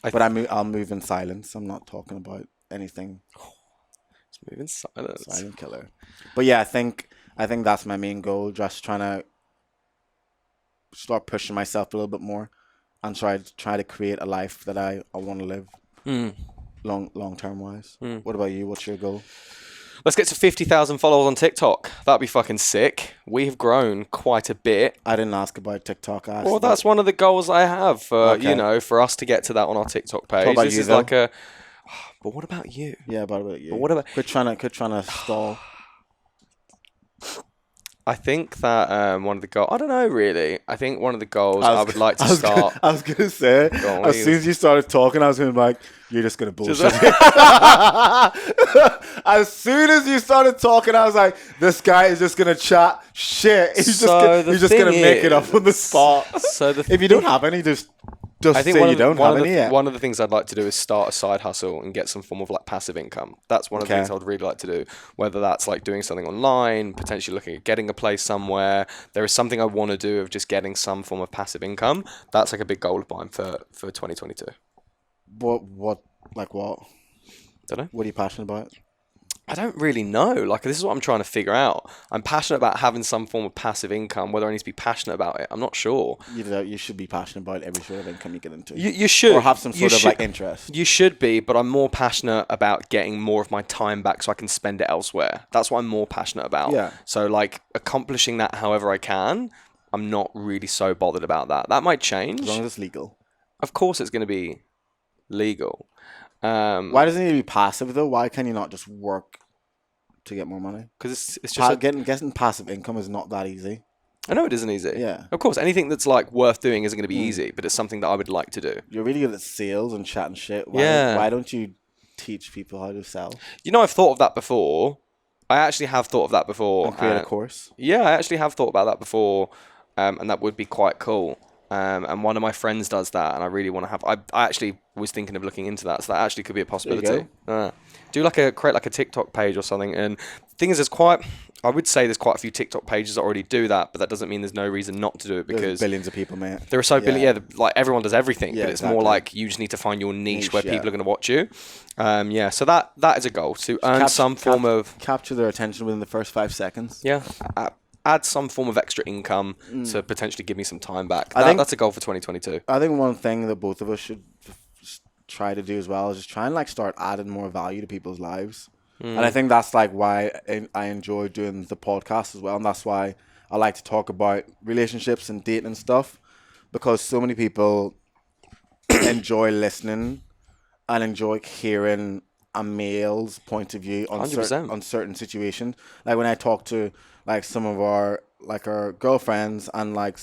But I'll move in silence. I'm not talking about anything. Just move in silence. Silent killer. But yeah, I think that's my main goal. Just trying to start pushing myself a little bit more and try to create a life that I want to live long term wise. What about you? What's your goal? Let's get to 50,000 followers on TikTok. That'd be fucking sick. We have grown quite a bit. I didn't ask about TikTok. Well, that's one of the goals I have for, for us to get to that on our TikTok page. What about this you, is though? like a... But what about you? Yeah, what about you? But what about... Quit trying to stall. I think that one of the goals... I don't know, really. I think one of the goals I would like to start... I was going to say, as soon as you started talking, I was going to be like, you're just going to bullshit. As soon as you started talking, I was like, this guy is just going to chat shit. He's just going to make it up on the spot. If you don't have any, just I think say you don't have any yet. One of the things I'd like to do is start a side hustle and get some form of like passive income. That's one of the things I would really like to do. Whether that's like doing something online, potentially looking at getting a place somewhere. There is something I want to do of just getting some form of passive income. That's like a big goal of mine for 2022. What? Don't know. What are you passionate about? I don't really know. Like, this is what I'm trying to figure out. I'm passionate about having some form of passive income. Whether I need to be passionate about it, I'm not sure. You should be passionate about every sort of income you get into. You should. Or have some sort of like interest. You should be, but I'm more passionate about getting more of my time back so I can spend it elsewhere. That's what I'm more passionate about. Yeah. So, like, accomplishing that however I can, I'm not really so bothered about that. That might change. As long as it's legal. Of course it's going to be legal. Why doesn't it need to be passive, though? Why can you not just work to get more money? Because it's just getting passive income is not that easy. I know it isn't easy. Yeah. Of course, anything that's like worth doing isn't going to be easy, but it's something that I would like to do. You're really good at sales and chatting shit. Why don't you teach people how to sell? You know, I've thought of that before. I actually have thought of that before. And create a course? Yeah, I actually have thought about that before, and that would be quite cool. And one of my friends does that, and I really want to have... I actually was thinking of looking into that, so that actually could be a possibility. Create like a TikTok page or something. And the thing is, I would say there's quite a few TikTok pages that already do that, but that doesn't mean there's no reason not to do it, because... There's billions of people, mate. There are so billion... like everyone does everything, but it's more like you just need to find your niche where people are going to watch you. So that is a goal, to earn some form of... Capture their attention within the first 5 seconds. Yeah. Add some form of extra income to potentially give me some time back. That's a goal for 2022. I think one thing that both of us should try to do as well is just try and like start adding more value to people's lives. And I think that's like why I enjoy doing the podcast as well, and that's why I like to talk about relationships and dating and stuff, because so many people enjoy listening and enjoy hearing a male's point of view on 100%. certain situations. Like when I talk to like some of our girlfriends and like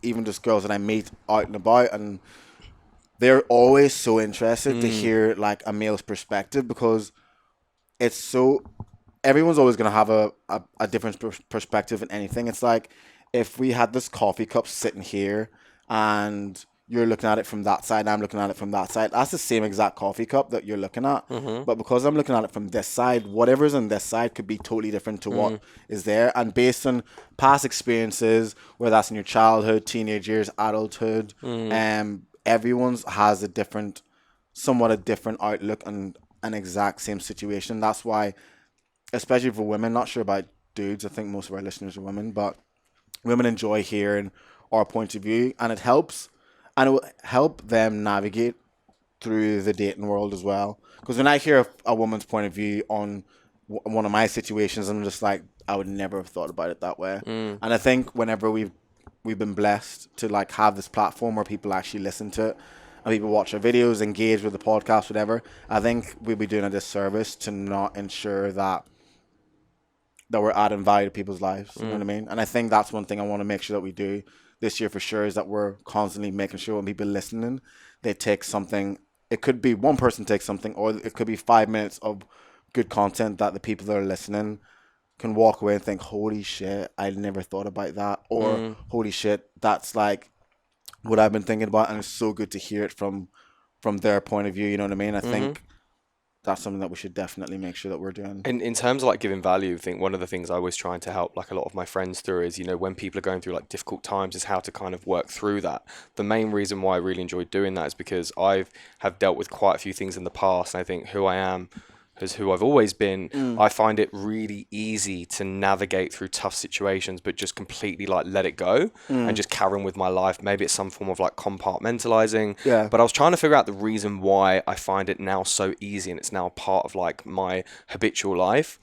even just girls that I meet out and about, and they're always so interested to hear like a male's perspective, because it's so everyone's always going to have a different perspective in anything. It's like if we had this coffee cup sitting here and you're looking at it from that side and I'm looking at it from that side, that's the same exact coffee cup that you're looking at. But because I'm looking at it from this side, whatever's on this side could be totally different to what is there. And based on past experiences, whether that's in your childhood, teenage years, adulthood, everyone's has somewhat a different outlook on an exact same situation. That's why, especially for women, not sure about dudes, I think most of our listeners are women, but women enjoy hearing our point of view, and it helps, and it will help them navigate through the dating world as well. Because when I hear a woman's point of view on one of my situations, I'm just like, I would never have thought about it that way. And I think whenever we've been blessed to like have this platform where people actually listen to it and people watch our videos, engage with the podcast, whatever, I think we'd be doing a disservice to not ensure that we're adding value to people's lives. You know what I mean? And I think that's one thing I want to make sure that we do this year for sure, is that we're constantly making sure when people listening, they take something. It could be one person takes something, or it could be 5 minutes of good content that the people that are listening can walk away and think, holy shit, I never thought about that. Or holy shit, that's like what I've been thinking about, and it's so good to hear it from their point of view. You know what I mean? I think that's something that we should definitely make sure that we're doing. In terms of like giving value, I think one of the things I was trying to help like a lot of my friends through is, you know, when people are going through like difficult times, is how to kind of work through that. The main reason why I really enjoyed doing that is because have dealt with quite a few things in the past, and I think who I am is who I've always been. I find it really easy to navigate through tough situations, but just completely like let it go and just carry on with my life. Maybe it's some form of like compartmentalizing. Yeah. But I was trying to figure out the reason why I find it now so easy, and it's now part of like my habitual life.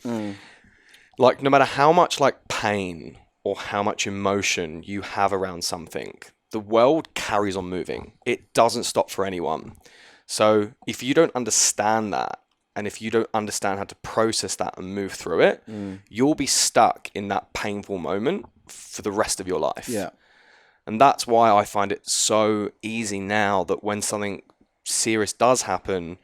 Like no matter how much like pain or how much emotion you have around something, the world carries on moving. It doesn't stop for anyone. So if you don't understand that, and if you don't understand how to process that and move through it, you'll be stuck in that painful moment for the rest of your life. Yeah. And that's why I find it so easy now that when something serious does happen,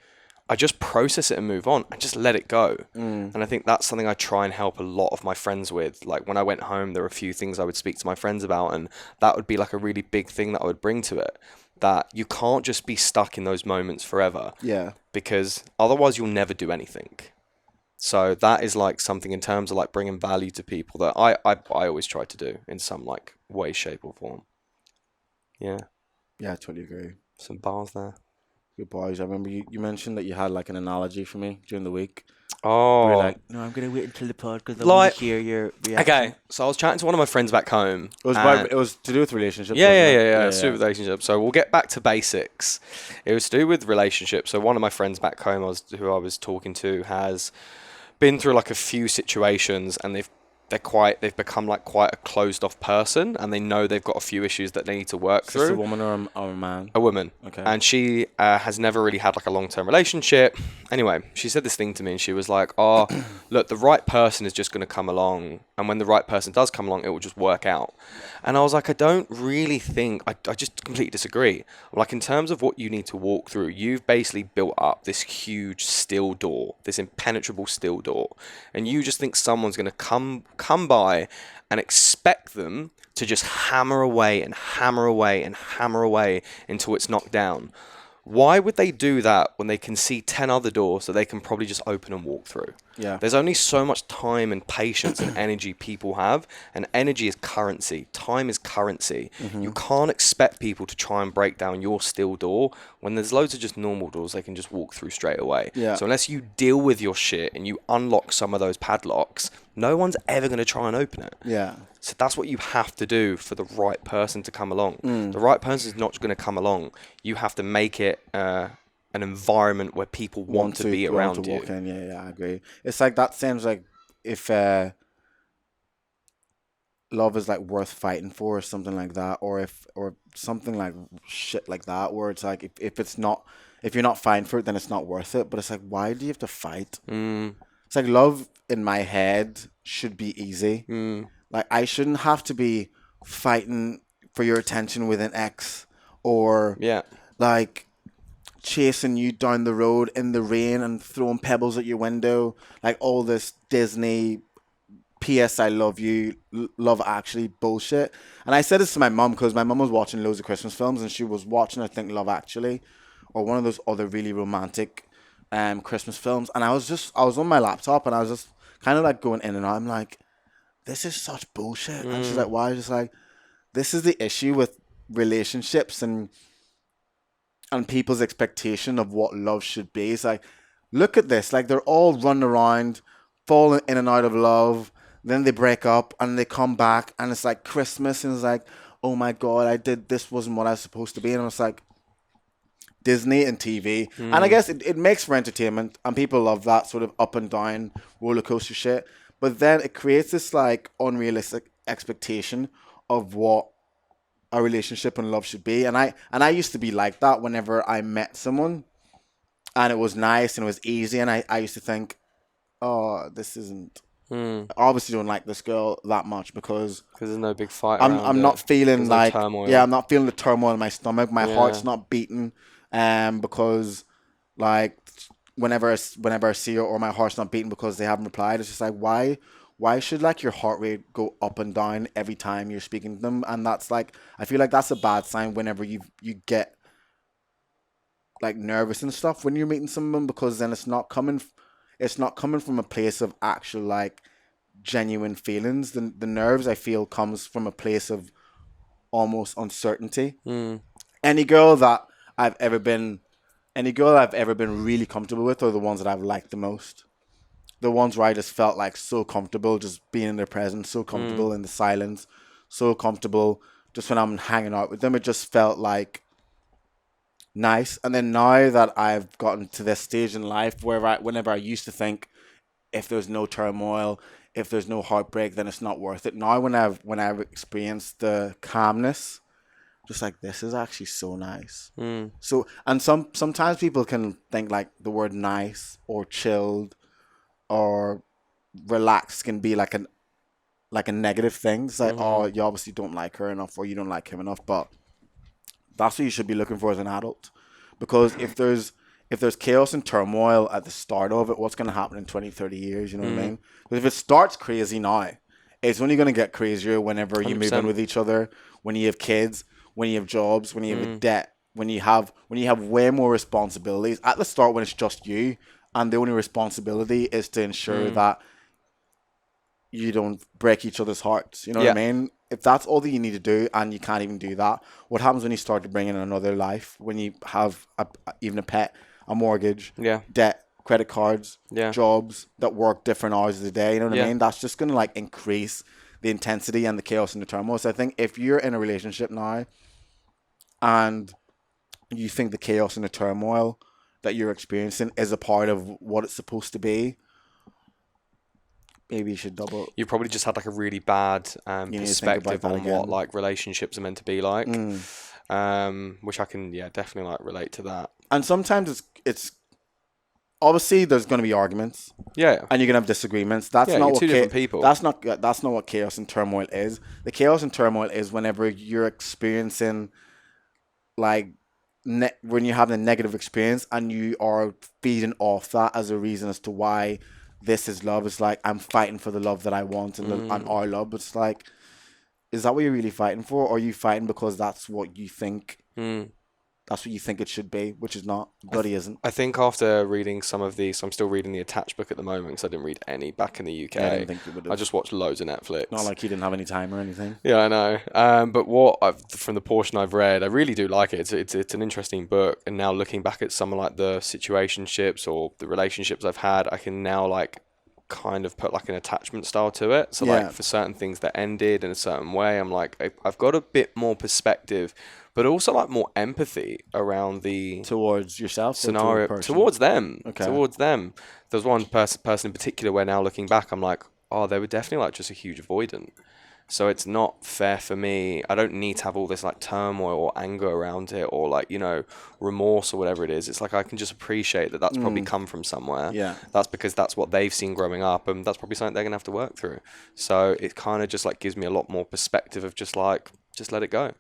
I just process it and move on and just let it go. And I think that's something I try and help a lot of my friends with. Like when I went home, there were a few things I would speak to my friends about, and that would be like a really big thing that I would bring to it. That you can't just be stuck in those moments forever. Yeah. Because otherwise you'll never do anything. So that is like something in terms of like bringing value to people that I always try to do in some like way, shape or form. Yeah. Yeah, I totally agree. Some bars there. Good boys. I remember you mentioned that you had like an analogy for me during the week. Oh. You're like, no, I'm going to wait until the pod because I Like- want to hear your reaction. Okay, so I was chatting to one of my friends back home. It was to do with relationships. Yeah, wasn't it? It's to do with relationships. So we'll get back to basics. It was to do with relationships. So one of my friends back home, who I was talking to, has been through like a few situations, and they've become like quite a closed off person, and they know they've got a few issues that they need to work Is through. this a woman or a man? A woman. Okay. And she has never really had like a long-term relationship. Anyway, she said this thing to me, and she was like, oh, look, the right person is just going to come along, and when the right person does come along, it will just work out. And I was like, I don't really think, I just completely disagree. Like in terms of what you need to walk through, you've basically built up this huge steel door, this impenetrable steel door, and you just think someone's going to come by and expect them to just hammer away and hammer away and hammer away until it's knocked down. Why would they do that when they can see 10 other doors that they can probably just open and walk through? Yeah. There's only so much time and patience and energy people have, and energy is currency. Time is currency. You can't expect people to try and break down your steel door when there's loads of just normal doors they can just walk through straight away. Yeah. So unless you deal with your shit and you unlock some of those padlocks, no one's ever going to try and open it. Yeah. So that's what you have to do for the right person to come along. The right person is not going to come along. You have to make it an environment where people want to be around you. Walk in. Yeah, I agree. It's like that seems like if love is like worth fighting for or something like that, or something like shit like that, where it's like if it's not, if you're not fighting for it, then it's not worth it. But it's like, why do you have to fight? Mm. It's like love in my head should be easy. Mm. Like I shouldn't have to be fighting for your attention with an ex, or Yeah. like chasing you down the road in the rain and throwing pebbles at your window, like all this Disney P.S. I love you, Love Actually bullshit. And I said this to my mum because my mum was watching loads of Christmas films, and she was watching, I think, Love Actually, or one of those other really romantic Christmas films. And I was on my laptop, and I was just kind of like going in and out. I'm like, this is such bullshit. And she's like, why? Just like, this is the issue with relationships and people's expectation of what love should be. It's like, look at this. Like, they're all running around, falling in and out of love. Then they break up and they come back, and it's like Christmas, and it's like, oh my God, this wasn't what I was supposed to be. And it's like Disney and TV. And I guess it makes for entertainment, and people love that sort of up and down roller coaster shit. But then it creates this like unrealistic expectation of what a relationship and love should be. And I used to be like that whenever I met someone, and it was nice and it was easy, and I used to think, oh, this isn't, I obviously don't like this girl that much because there's no big fight I'm not feeling There's like, no turmoil. yeah, I'm not feeling the turmoil in my stomach. My heart's not beating, because like whenever I see her, or my heart's not beating because they haven't replied. It's just like, why should like your heart rate go up and down every time you're speaking to them? And that's like, I feel like that's a bad sign whenever you get like nervous and stuff when you're meeting someone, because then it's not coming from a place of actual like genuine feelings. The nerves, I feel, comes from a place of almost uncertainty. Any girl that I've ever been really comfortable with are the ones that I've liked the most. The ones where I just felt like so comfortable just being in their presence, so comfortable in the silence, so comfortable just when I'm hanging out with them. It just felt like nice. And then now that I've gotten to this stage in life where whenever I used to think, if there's no turmoil, if there's no heartbreak, then it's not worth it. Now when I've experienced the calmness, just like, this is actually so nice. So, and sometimes people can think like the word nice or chilled or relaxed can be like a negative thing. It's like, oh, you obviously don't like her enough, or you don't like him enough. But that's what you should be looking for as an adult. Because if there's chaos and turmoil at the start of it, what's going to happen in 20, 30 years? You know what I mean? Because if it starts crazy now, it's only going to get crazier whenever you move in with each other, when you have kids, when you have jobs, when you have debt, when you have way more responsibilities. At the start, when it's just you, and the only responsibility is to ensure that you don't break each other's hearts. You know what I mean? If that's all that you need to do, and you can't even do that, what happens when you start to bring in another life? When you have even a pet, a mortgage, debt, credit cards, jobs that work different hours of the day. You know what I mean? That's just going to like increase the intensity and the chaos and the turmoil. So I think if you're in a relationship now, and you think the chaos and the turmoil that you're experiencing is a part of what it's supposed to be, maybe you should double. You probably just had like a really bad perspective on what like relationships are meant to be like, which I can definitely like relate to that. And sometimes it's obviously there's going to be arguments, and you're going to have disagreements. That's not what different people. That's not what chaos and turmoil is. The chaos and turmoil is whenever you're experiencing like when you're having a negative experience, and you are feeding off that as a reason as to why this is love. It's like, I'm fighting for the love that I want and our love. It's like, is that what you're really fighting for? Or are you fighting because that's what you think? That's what you think it should be, which is not. Bloody isn't. I think after reading some of these, I'm still reading the attached book at the moment because I didn't read any back in the UK. Yeah, I didn't think you would have. I just watched loads of Netflix. Not like you didn't have any time or anything. Yeah, I know. But from the portion I've read, I really do like it. It's an interesting book. And now looking back at some of like the situationships or the relationships I've had, I can now like kind of put like an attachment style to it. So like for certain things that ended in a certain way, I'm like, I've got a bit more perspective, but also like more empathy around the towards yourself scenario, towards them. Okay. Towards them. There's one person in particular where now looking back, I'm like, oh, they were definitely like just a huge avoidant. So it's not fair for me. I don't need to have all this like turmoil or anger around it, or like, remorse or whatever it is. It's like I can just appreciate that that's probably come from somewhere. Yeah. That's because that's what they've seen growing up, and that's probably something they're gonna have to work through. So it kind of just like gives me a lot more perspective of just let it go,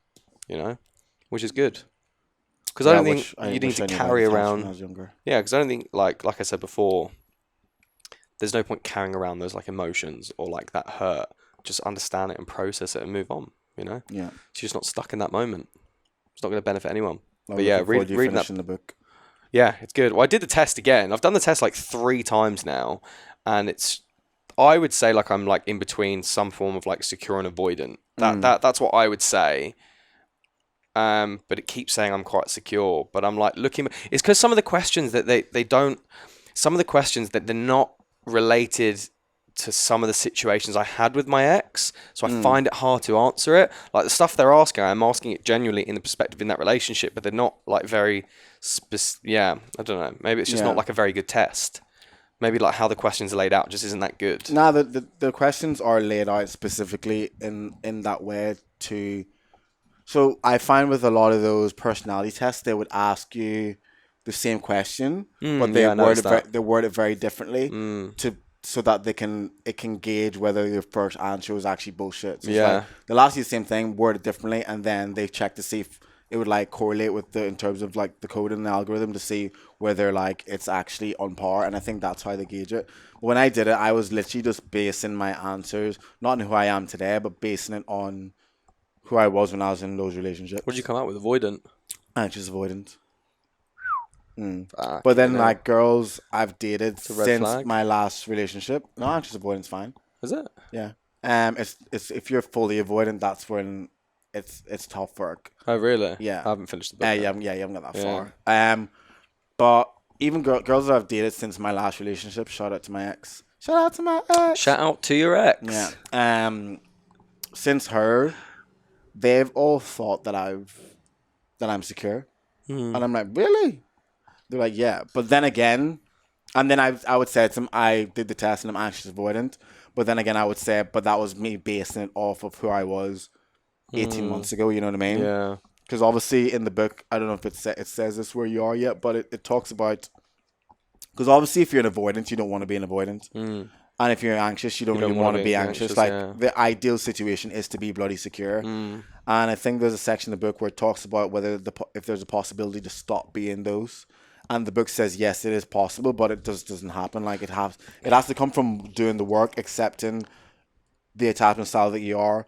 which is good. Because I don't think you need to carry around. When I was younger. Yeah, because I don't think like I said before, there's no point carrying around those like emotions or like that hurt. Just understand it and process it and move on. Yeah. So you're just not stuck in that moment. It's not going to benefit anyone. I'm But yeah, looking forward to you reading that. finishing the book. Yeah, it's good. Well, I did the test again. I've done the test like 3 times now, and I would say like I'm like in between some form of like secure and avoidant. That's what I would say. But it keeps saying I'm quite secure. But I'm like looking. It's because some of the questions that they don't. Some of the questions that they're not related to some of the situations I had with my ex, so I find it hard to answer it. Like the stuff they're asking, I'm asking it genuinely in the perspective in that relationship, but they're not like very yeah, I don't know. Maybe it's just not like a very good test. Maybe like how the questions are laid out just isn't that good. Nah, the questions are laid out specifically in that way to. So I find with a lot of those personality tests, they would ask you the same question, but they word it very differently so that it can gauge whether your first answer was actually bullshit. So like, they'll ask you the same thing, word it differently, and then they check to see if it would like correlate with in terms of like the code and the algorithm to see whether like it's actually on par. And I think that's how they gauge it. When I did it, I was literally just basing my answers not on who I am today, but basing it on who I was when I was in those relationships. What did you come out with? Avoidant. Anxious avoidant. But then, like, girls I've dated since my last relationship, no, anxious avoidance fine. Is it? Yeah. It's if you're fully avoidant, that's when it's tough work. Oh, really? Yeah. I haven't finished the book. You haven't got that far. But even girls that I've dated since my last relationship, shout out to my ex. Shout out to my ex. Shout out to your ex. Yeah. Since her, they've all thought that I'm secure, and I'm like, really? They're like, yeah. But then again, and then I would say to them, I did the test and I'm anxious avoidant. But then again, I would say, but that was me basing it off of who I was 18 months ago. You know what I mean? Yeah. Because obviously in the book, I don't know if it says this where you are yet, but it talks about, because obviously if you're an avoidant, you don't want to be an avoidant. And if you're anxious, you don't really want to be anxious. Like the ideal situation is to be bloody secure. And I think there's a section in the book where it talks about whether if there's a possibility to stop being those. And the book says yes, it is possible, but it doesn't happen. Like it has to come from doing the work, accepting the attachment style that you are,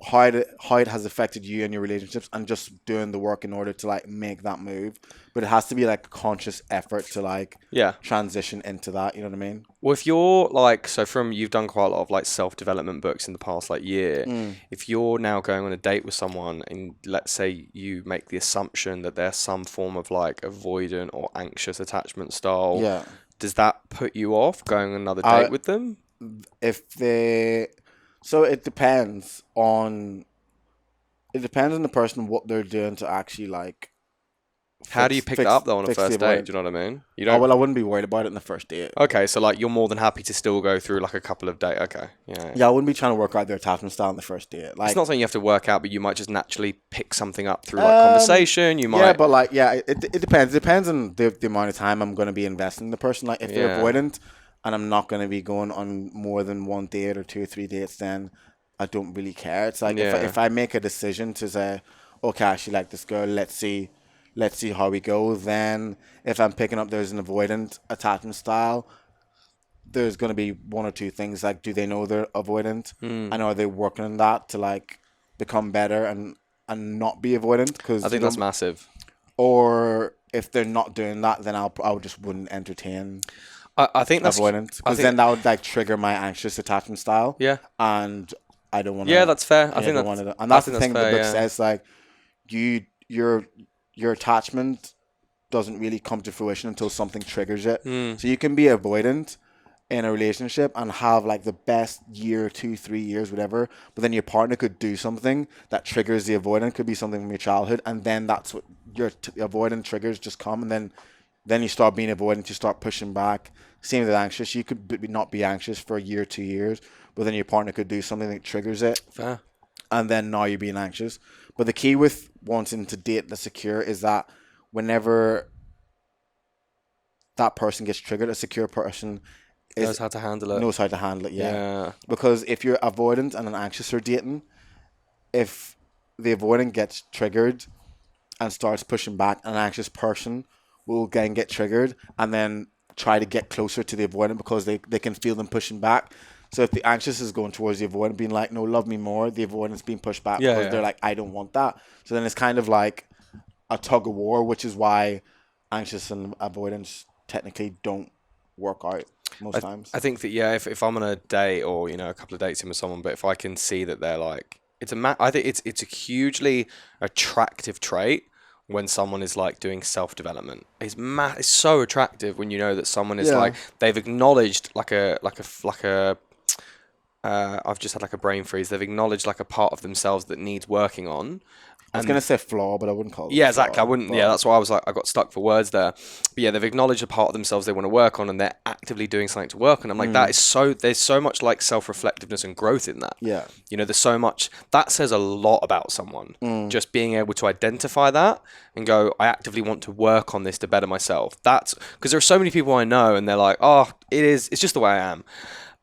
how it has affected you and your relationships, and just doing the work in order to like make that move. But it has to be like a conscious effort to like transition into that. You know what I mean? Well, if you're like, you've done quite a lot of like self-development books in the past like year. If you're now going on a date with someone and let's say you make the assumption that there's some form of like avoidant or anxious attachment style, does that put you off going on another date with them? So it depends on the person, what they're doing to actually like. How do you pick that up though on a first date? Do you know what I mean? You don't. Oh, well, I wouldn't be worried about it in the first date. Okay, so like you're more than happy to still go through like a couple of dates. Okay, yeah. I wouldn't be trying to work out their attachment style in the first date. Like, it's not something you have to work out, but you might just naturally pick something up through like conversation. You might. Yeah, but like it depends. It depends on the amount of time I'm going to be investing in the person. Like if they're avoidant, and I'm not going to be going on more than one date or 2 or 3 dates, then I don't really care. It's like if I make a decision to say, okay, I actually like this girl, let's see how we go. Then if I'm picking up there's an avoidant attachment style, there's going to be 1 or 2 things. Like, do they know they're avoidant? And are they working on that to like become better and not be avoidant? Because I think that's massive. Or if they're not doing that, then I just wouldn't entertain I think that's avoidant, because then that would like trigger my anxious attachment style. Yeah. And I don't want to. Yeah, that's fair. I think and that's the thing the book says, like your attachment doesn't really come to fruition until something triggers it. So you can be avoidant in a relationship and have like the best year, 2, 3 years, whatever, but then your partner could do something that triggers the avoidant. Could be something from your childhood, and then that's what your avoidant triggers just come, and then Then you start being avoidant, you start pushing back. Same with anxious. You could not be anxious for a year, 2 years, but then your partner could do something that triggers it. Fair. And then now you're being anxious. But the key with wanting to date the secure is that whenever that person gets triggered, a secure person Knows how to handle it. knows how to handle it, Yeah. Because if you're avoidant and an anxious are dating, if the avoidant gets triggered and starts pushing back, an anxious person will again get triggered and then try to get closer to the avoidant because they can feel them pushing back. So if the anxious is going towards the avoidant, being like, no, love me more, the avoidant's being pushed back because they're like, I don't want that. So then it's kind of like a tug of war, which is why anxious and avoidance technically don't work out most times. I think that, if I'm on a date or, a couple of dates in with someone, but if I can see that they're like, I think it's a hugely attractive trait when someone is like doing self-development. It's so attractive when you know that someone is like, they've acknowledged I've just had like a brain freeze. They've acknowledged like a part of themselves that needs working on. I was going to say flaw, but I wouldn't call it Yeah, flaw, exactly. I wouldn't. Yeah, that's why I was like, I got stuck for words there. But yeah, they've acknowledged a part of themselves they want to work on, and they're actively doing something to work on. I'm like, that is so. There's so much like self-reflectiveness and growth in that. Yeah. There's so much that says a lot about someone. Just being able to identify that and go, I actively want to work on this to better myself. That's because there are so many people I know, and they're like, oh, it's just the way I am.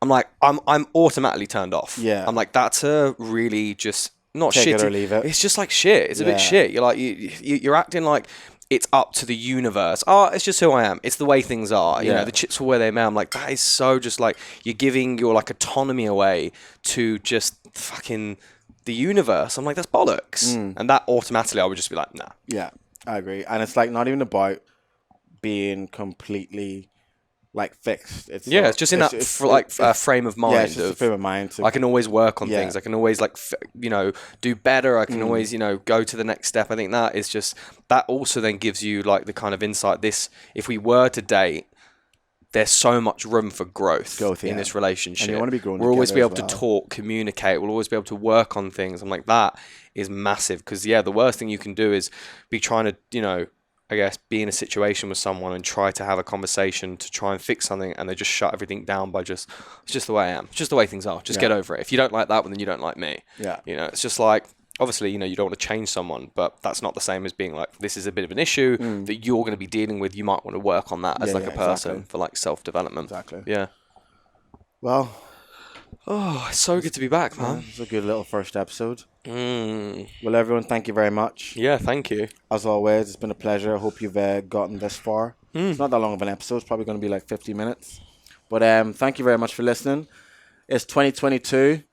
I'm like, I'm automatically turned off. Yeah. I'm like, that's a really just. Not Take shit. it or leave it. It's just like shit. It's a bit shit. You're like you're acting like it's up to the universe. Oh, it's just who I am. It's the way things are. The chips fall where they may. I'm like, that is so just like you're giving your like autonomy away to just fucking the universe. I'm like, that's bollocks. And that automatically I would just be like, nah. Yeah, I agree. And it's like not even about being completely like fixed. It's just in that frame of mind. Yeah, it's just a frame of mind. I can always work on things. I can always do better. I can always go to the next step. I think that is just that also then gives you like the kind of insight. If we were to date, there's so much room for growth in this relationship. And you want to be growing. We'll always be able to talk, communicate. We'll always be able to work on things. I'm like, that is massive because the worst thing you can do is be trying to I guess, be in a situation with someone and try to have a conversation to try and fix something, and they just shut everything down by it's just the way I am. It's just the way things are. Just get over it. If you don't like that, then you don't like me. Yeah. It's just like, obviously, you don't want to change someone, but that's not the same as being like, this is a bit of an issue that you're going to be dealing with. You might want to work on that as like a person for like self-development. Exactly. Yeah. Well. Oh, it's so good to be back, man. It's a good little first episode. Well, everyone, thank you very much. Yeah, thank you. As always, it's been a pleasure. I hope you've gotten this far. It's not that long of an episode. It's probably going to be like 50 minutes. But thank you very much for listening. It's 2022.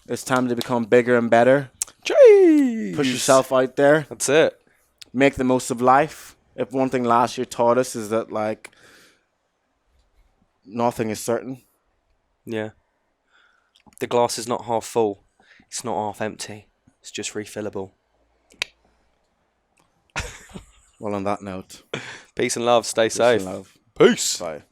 It's time to become bigger and better. Jeez. Push yourself out there. That's it. Make the most of life. If one thing last year taught us is that, like, nothing is certain. Yeah. The glass is not half full. It's not half empty. It's just refillable. Well, on that note. Peace and love. Stay safe. Peace and love. Peace. Bye.